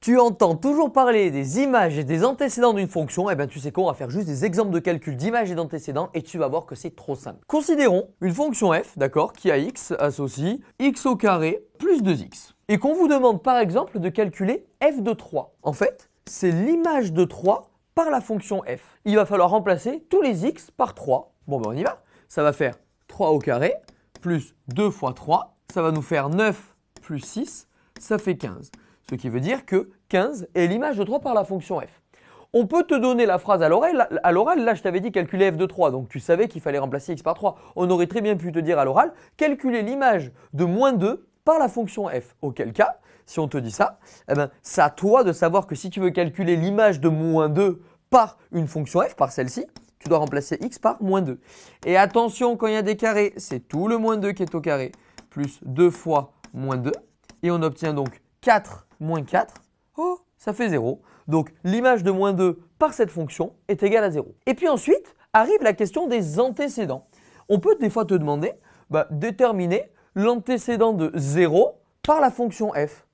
Tu entends toujours parler des images et des antécédents d'une fonction, et bien tu sais quoi, on va faire juste des exemples de calcul d'images et d'antécédents et tu vas voir que c'est trop simple. Considérons une fonction f, d'accord, qui a x associe x au carré plus 2x. Et qu'on vous demande par exemple de calculer f de 3. En fait, c'est l'image de 3 par la fonction f. Il va falloir remplacer tous les x par 3. Bon ben on y va. Ça va faire 3 au carré plus 2 fois 3. Ça va nous faire 9 plus 6, ça fait 15. Ce qui veut dire que 15 est l'image de 3 par la fonction f. On peut te donner la phrase à l'oral. Là, je t'avais dit calculer f de 3, donc tu savais qu'il fallait remplacer x par 3. On aurait très bien pu te dire à l'oral, calculer l'image de moins 2 par la fonction f. Auquel cas, si on te dit ça, eh ben, c'est à toi de savoir que si tu veux calculer l'image de moins 2 par une fonction f, par celle-ci, tu dois remplacer x par moins 2. Et attention, quand il y a des carrés, c'est tout le moins 2 qui est au carré, plus 2 fois moins 2. Et on obtient donc 4 moins 4, oh, ça fait 0. Donc l'image de moins 2 par cette fonction est égale à 0. Et puis ensuite, arrive la question des antécédents. On peut des fois te demander, déterminer l'antécédent de 0 par la fonction f.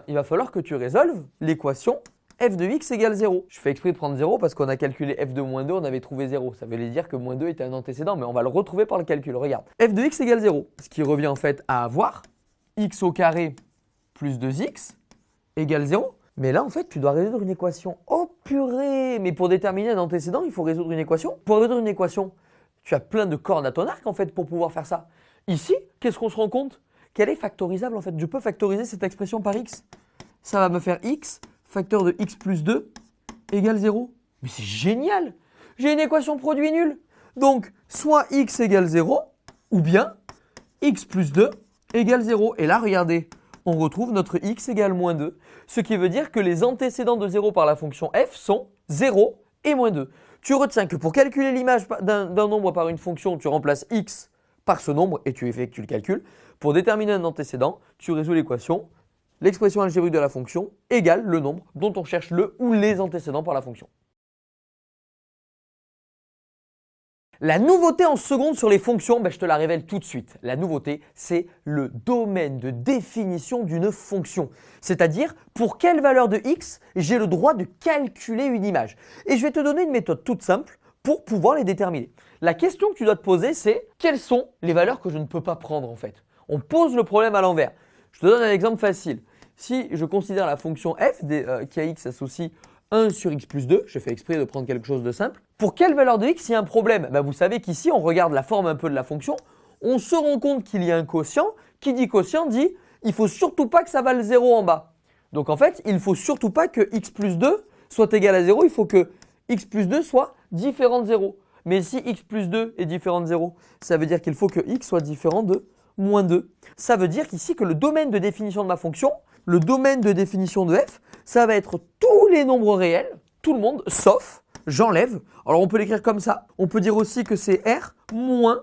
Il va falloir que tu résolves l'équation f de x égale 0. Je fais exprès de prendre 0 parce qu'on a calculé f de moins 2, on avait trouvé 0. Ça veut dire que moins 2 était un antécédent, mais on va le retrouver par le calcul. Regarde, f de x égale 0, ce qui revient en fait à avoir x au carré plus 2x égale 0. Mais là, en fait, tu dois résoudre une équation. Oh purée! Mais pour déterminer un antécédent, il faut résoudre une équation. Pour résoudre une équation, tu as plein de cordes à ton arc, en fait, pour pouvoir faire ça. Ici, qu'est-ce qu'on se rend compte? Qu'elle est factorisable, en fait. Je peux factoriser cette expression par x. Ça va me faire x, facteur de x plus 2, égale 0. Mais c'est génial! J'ai une équation produit nul. Donc, soit x égale 0, ou bien x plus 2 égale 0. Et là, regardez, on retrouve notre x égale moins 2, ce qui veut dire que les antécédents de 0 par la fonction f sont 0 et moins 2. Tu retiens que pour calculer l'image d'un nombre par une fonction, tu remplaces x par ce nombre et tu effectues le calcul. Pour déterminer un antécédent, tu résous l'équation, l'expression algébrique de la fonction égale le nombre dont on cherche le ou les antécédents par la fonction. La nouveauté en seconde sur les fonctions, je te la révèle tout de suite. La nouveauté, c'est le domaine de définition d'une fonction. C'est-à-dire, pour quelle valeur de x j'ai le droit de calculer une image. Et je vais te donner une méthode toute simple pour pouvoir les déterminer. La question que tu dois te poser, c'est quelles sont les valeurs que je ne peux pas prendre en fait. On pose le problème à l'envers. Je te donne un exemple facile. Si je considère la fonction f qui a x associe 1 sur x plus 2, je fais exprès de prendre quelque chose de simple. Pour quelle valeur de x il y a un problème? Vous savez qu'ici, on regarde la forme un peu de la fonction, on se rend compte qu'il y a un quotient. Qui dit quotient dit il ne faut surtout pas que ça vale 0 en bas. Donc en fait, il ne faut surtout pas que x plus 2 soit égal à 0, il faut que x plus 2 soit différent de 0. Mais si x plus 2 est différent de 0, ça veut dire qu'il faut que x soit différent de moins 2. Ça veut dire qu'ici que le domaine de définition de ma fonction, le domaine de définition de f, ça va être tous les nombres réels, tout le monde, sauf, j'enlève. Alors on peut l'écrire comme ça. On peut dire aussi que c'est r moins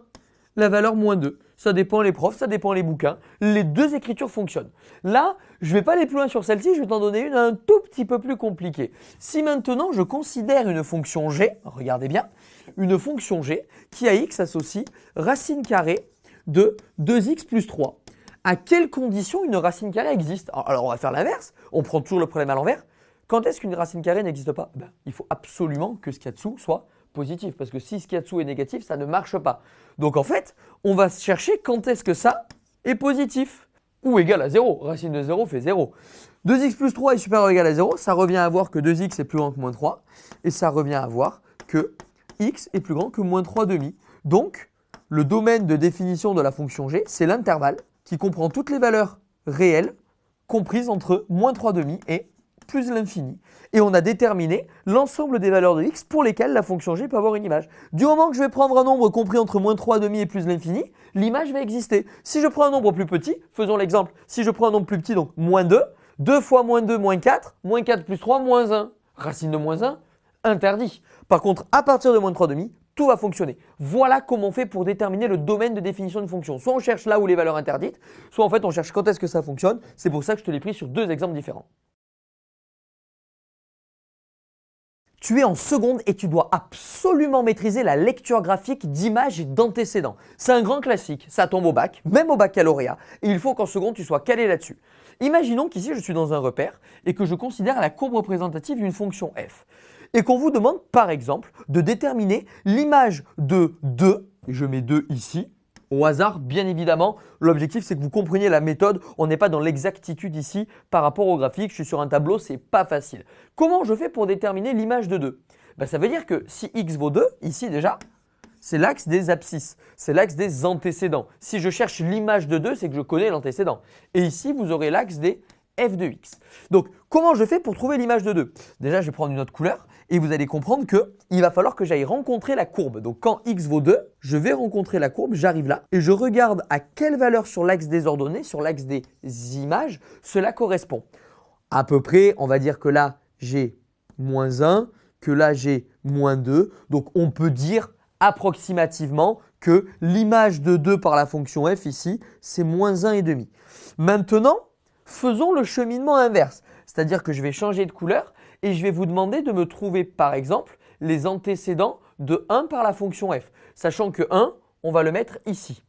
la valeur moins 2. Ça dépend les profs, ça dépend les bouquins. Les deux écritures fonctionnent. Là, je ne vais pas aller plus loin sur celle-ci, je vais t'en donner une un tout petit peu plus compliquée. Si maintenant je considère une fonction g, regardez bien, une fonction g qui a x associe racine carrée de 2x plus 3. À quelles conditions une racine carrée existe? Alors on va faire l'inverse, on prend toujours le problème à l'envers. Quand est-ce qu'une racine carrée n'existe pas? Il faut absolument que ce qu'il y a dessous soit positif, parce que si ce qu'il y a dessous est négatif, ça ne marche pas. Donc en fait, on va chercher quand est-ce que ça est positif ou égal à 0. Racine de 0 fait 0. 2x plus 3 est supérieur ou égal à 0, ça revient à voir que 2x est plus grand que moins 3, et ça revient à voir que x est plus grand que moins 3 demi. Donc, le domaine de définition de la fonction g, c'est l'intervalle qui comprend toutes les valeurs réelles comprises entre moins 3 demi et plus l'infini. Et on a déterminé l'ensemble des valeurs de x pour lesquelles la fonction g peut avoir une image. Du moment que je vais prendre un nombre compris entre moins 3 demi et plus l'infini, l'image va exister. Si je prends un nombre plus petit, faisons l'exemple, si je prends un nombre plus petit, donc moins 2, 2 fois moins 2, moins 4 plus 3, moins 1. Racine de moins 1, interdit. Par contre, à partir de moins 3 demi, tout va fonctionner. Voilà comment on fait pour déterminer le domaine de définition d'une fonction. Soit on cherche là où les valeurs interdites, soit en fait on cherche quand est-ce que ça fonctionne. C'est pour ça que je te l'ai pris sur deux exemples différents. Tu es en seconde et tu dois absolument maîtriser la lecture graphique d'images et d'antécédents. C'est un grand classique, ça tombe au bac, même au baccalauréat, et il faut qu'en seconde tu sois calé là-dessus. Imaginons qu'ici je suis dans un repère et que je considère la courbe représentative d'une fonction f. Et qu'on vous demande par exemple de déterminer l'image de 2, et je mets 2 ici, au hasard bien évidemment. L'objectif c'est que vous compreniez la méthode, on n'est pas dans l'exactitude ici par rapport au graphique, je suis sur un tableau, c'est pas facile. Comment je fais pour déterminer l'image de 2 ? Ça veut dire que si x vaut 2, ici déjà, c'est l'axe des abscisses, c'est l'axe des antécédents. Si je cherche l'image de 2, c'est que je connais l'antécédent. Et ici, vous aurez l'axe des f de x. Donc, comment je fais pour trouver l'image de 2 ? Déjà, je vais prendre une autre couleur et vous allez comprendre qu'il va falloir que j'aille rencontrer la courbe. Donc, quand x vaut 2, je vais rencontrer la courbe, j'arrive là et je regarde à quelle valeur sur l'axe des ordonnées, sur l'axe des images, cela correspond. À peu près, on va dire que là, j'ai moins 1, que là, j'ai moins 2. Donc, on peut dire approximativement que l'image de 2 par la fonction f ici, c'est moins 1,5. Maintenant, faisons le cheminement inverse. C'est-à-dire que je vais changer de couleur et je vais vous demander de me trouver par exemple les antécédents de 1 par la fonction f. Sachant que 1, on va le mettre ici.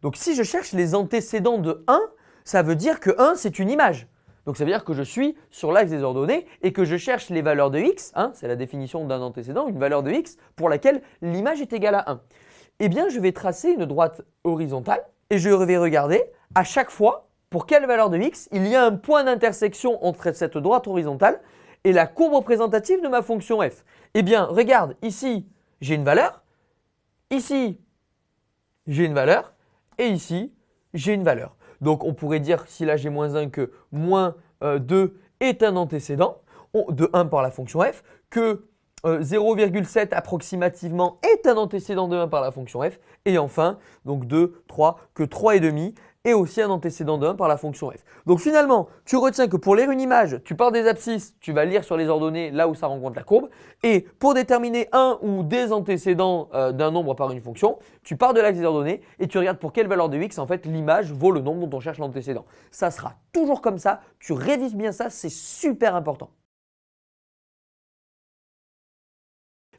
Donc si je cherche les antécédents de 1, ça veut dire que 1 c'est une image. Donc ça veut dire que je suis sur l'axe des ordonnées et que je cherche les valeurs de x, c'est la définition d'un antécédent, une valeur de x pour laquelle l'image est égale à 1. Eh bien je vais tracer une droite horizontale et je vais regarder à chaque fois pour quelle valeur de x il y a un point d'intersection entre cette droite horizontale et la courbe représentative de ma fonction f. Eh bien regarde, ici j'ai une valeur, ici j'ai une valeur et ici j'ai une valeur. Donc on pourrait dire, si là j'ai moins 1, que moins 2 est un antécédent de 1 par la fonction f, que 0,7 approximativement est un antécédent de 1 par la fonction f, et enfin, donc 2, 3, que 3,5 est aussi un antécédent de 1 par la fonction f. Donc finalement, tu retiens que pour lire une image, tu pars des abscisses, tu vas lire sur les ordonnées là où ça rencontre la courbe, et pour déterminer un ou des antécédents d'un nombre par une fonction, tu pars de l'axe des ordonnées et tu regardes pour quelle valeur de x en fait l'image vaut le nombre dont on cherche l'antécédent. Ça sera toujours comme ça, tu révises bien ça, c'est super important.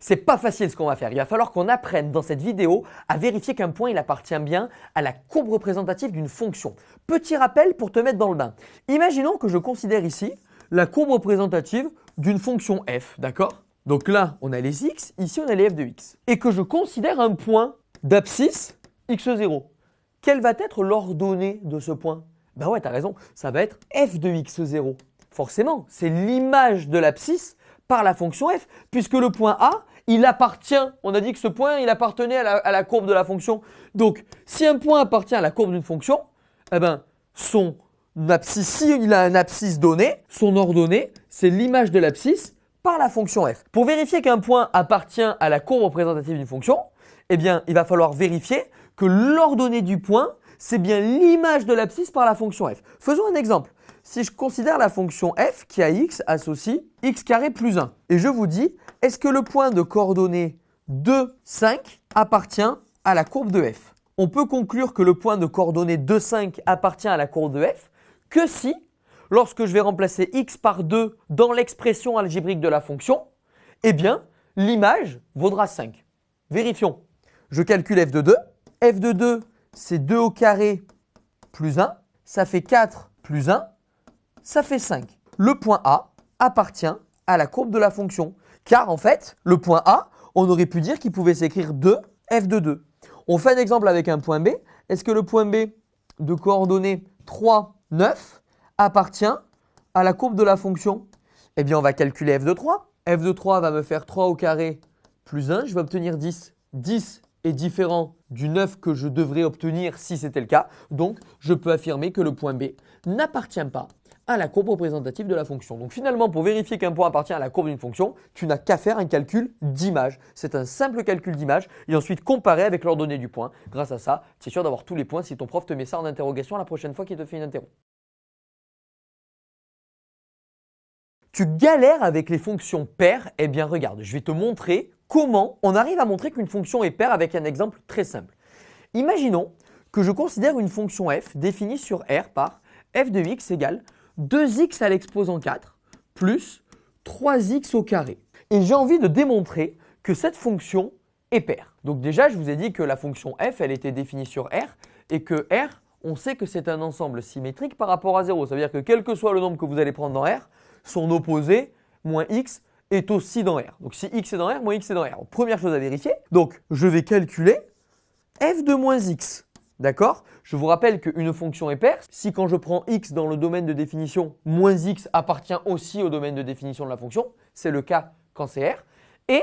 C'est pas facile ce qu'on va faire. Il va falloir qu'on apprenne dans cette vidéo à vérifier qu'un point il appartient bien à la courbe représentative d'une fonction. Petit rappel pour te mettre dans le bain. Imaginons que je considère ici la courbe représentative d'une fonction f, d'accord ? Donc là, on a les x, ici on a les f de x. Et que je considère un point d'abscisse x0. Quelle va être l'ordonnée de ce point ? Ben ouais, tu as raison, ça va être f de x0. Forcément, c'est l'image de l'abscisse par la fonction f, puisque le point A, il appartient, on a dit que ce point, il appartenait à la courbe de la fonction. Donc, si un point appartient à la courbe d'une fonction, eh ben, son abscisse, s'il a un abscisse donné, son ordonnée, c'est l'image de l'abscisse par la fonction f. Pour vérifier qu'un point appartient à la courbe représentative d'une fonction, eh bien, il va falloir vérifier que l'ordonnée du point, c'est bien l'image de l'abscisse par la fonction f. Faisons un exemple. Si je considère la fonction f qui a x associe x carré plus 1, et je vous dis, est-ce que le point de coordonnées 2, 5 appartient à la courbe de f ? On peut conclure que le point de coordonnées 2, 5 appartient à la courbe de f que si, lorsque je vais remplacer x par 2 dans l'expression algébrique de la fonction, eh bien, l'image vaudra 5. Vérifions. Je calcule f de 2. f de 2, c'est 2 au carré plus 1. Ça fait 4 plus 1. Ça fait 5. Le point A appartient à la courbe de la fonction. Car en fait, le point A, on aurait pu dire qu'il pouvait s'écrire 2 f de 2. On fait un exemple avec un point B. Est-ce que le point B de coordonnées 3, 9 appartient à la courbe de la fonction ? Eh bien, on va calculer f de 3. f de 3 va me faire 3 au carré plus 1. Je vais obtenir 10. 10 est différent du 9 que je devrais obtenir si c'était le cas. Donc, je peux affirmer que le point B n'appartient pas à la courbe représentative de la fonction. Donc finalement, pour vérifier qu'un point appartient à la courbe d'une fonction, tu n'as qu'à faire un calcul d'image. C'est un simple calcul d'image et ensuite comparer avec l'ordonnée du point. Grâce à ça, tu es sûr d'avoir tous les points si ton prof te met ça en interrogation la prochaine fois qu'il te fait une interro. Tu galères avec les fonctions paires ? Eh bien regarde, je vais te montrer comment on arrive à montrer qu'une fonction est paire avec un exemple très simple. Imaginons que je considère une fonction f définie sur R par f de x égale 2x à l'exposant 4 plus 3x au carré. Et j'ai envie de démontrer que cette fonction est paire. Donc déjà, je vous ai dit que la fonction f, elle était définie sur R et que R, on sait que c'est un ensemble symétrique par rapport à 0. Ça veut dire que quel que soit le nombre que vous allez prendre dans R, son opposé, moins x, est aussi dans R. Donc si x est dans R, moins x est dans R. Donc, première chose à vérifier. Donc je vais calculer f de moins x. D'accord? Je vous rappelle qu'une fonction est paire. Si quand je prends x dans le domaine de définition, moins x appartient aussi au domaine de définition de la fonction, c'est le cas quand c'est R. Et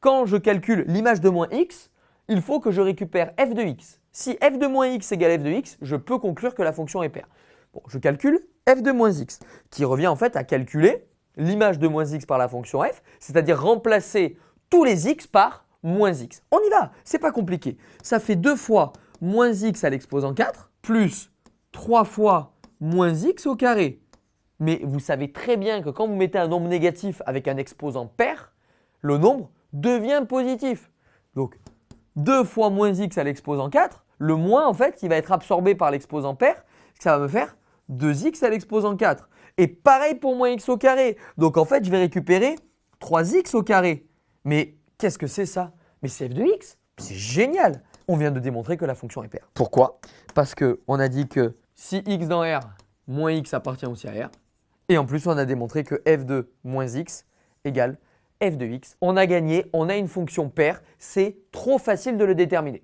quand je calcule l'image de moins x, il faut que je récupère f de x. Si f de moins x égale f de x, je peux conclure que la fonction est paire. Bon, je calcule f de moins x, qui revient en fait à calculer l'image de moins x par la fonction f, c'est-à-dire remplacer tous les x par moins x. On y va, c'est pas compliqué. Ça fait 2 fois moins x à l'exposant 4 plus 3 fois moins x au carré. Mais vous savez très bien que quand vous mettez un nombre négatif avec un exposant pair, le nombre devient positif. Donc 2 fois moins x à l'exposant 4, le moins en fait qui va être absorbé par l'exposant pair, ça va me faire 2x à l'exposant 4. Et pareil pour moins x au carré. Donc en fait je vais récupérer 3x au carré. Mais qu'est-ce que c'est ça? Mais c'est f de x. C'est génial. On vient de démontrer que la fonction est paire. Pourquoi? Parce qu'on a dit que si x dans R, moins x appartient aussi à R. Et en plus, on a démontré que f de moins x égale f de x. On a gagné, on a une fonction paire. C'est trop facile de le déterminer.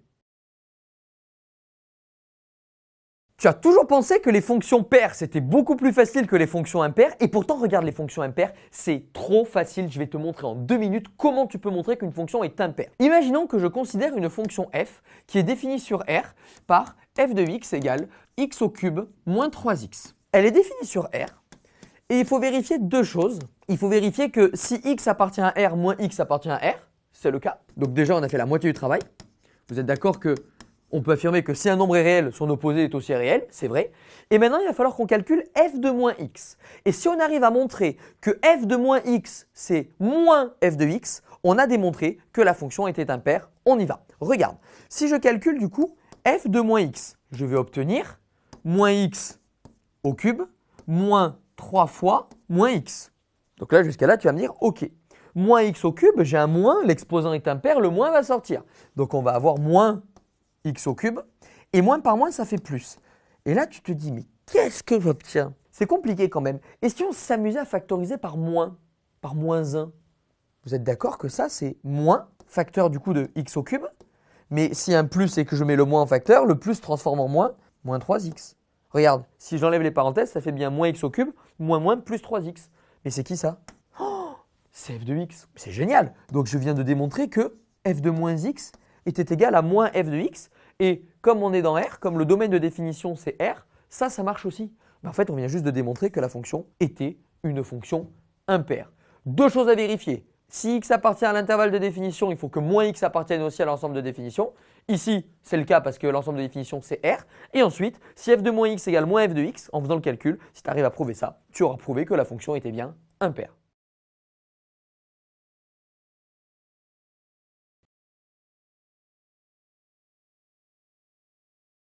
Tu as toujours pensé que les fonctions paires, c'était beaucoup plus facile que les fonctions impaires. Et pourtant, regarde les fonctions impaires, c'est trop facile. Je vais te montrer en 2 minutes comment tu peux montrer qu'une fonction est impaire. Imaginons que je considère une fonction f qui est définie sur R par f de x égale x au cube moins 3x. Elle est définie sur R et il faut vérifier 2 choses. Il faut vérifier que si x appartient à R moins x appartient à R, c'est le cas. Donc déjà, on a fait la moitié du travail. Vous êtes d'accord que on peut affirmer que si un nombre est réel, son opposé est aussi réel, c'est vrai. Et maintenant, il va falloir qu'on calcule f de moins x. Et si on arrive à montrer que f de moins x, c'est moins f de x, on a démontré que la fonction était impaire. On y va. Regarde, si je calcule du coup f de moins x, je vais obtenir moins x au cube moins 3 fois moins x. Donc là, jusqu'à là, tu vas me dire, ok, moins x au cube, j'ai un moins, l'exposant est impair, le moins va sortir. Donc on va avoir moins x au cube, et moins par moins, ça fait plus. Et là, tu te dis, mais qu'est-ce que j'obtiens? C'est compliqué quand même. Et si on s'amusait à factoriser par moins 1? Vous êtes d'accord que ça, c'est moins, facteur du coup de x au cube, mais si un plus et que je mets le moins en facteur, le plus transforme en moins 3x. Regarde, si j'enlève les parenthèses, ça fait bien moins x au cube, moins plus 3x. Mais c'est qui ça? Oh, c'est f de x. C'est génial. Donc je viens de démontrer que f de moins x était égal à moins f de x. Et comme on est dans R, comme le domaine de définition c'est R, ça marche aussi. En fait, on vient juste de démontrer que la fonction était une fonction impaire. 2 choses à vérifier. Si x appartient à l'intervalle de définition, il faut que moins x appartienne aussi à l'ensemble de définition. Ici, c'est le cas parce que l'ensemble de définition c'est R. Et ensuite, si f de moins x égale moins f de x, en faisant le calcul, si tu arrives à prouver ça, tu auras prouvé que la fonction était bien impaire.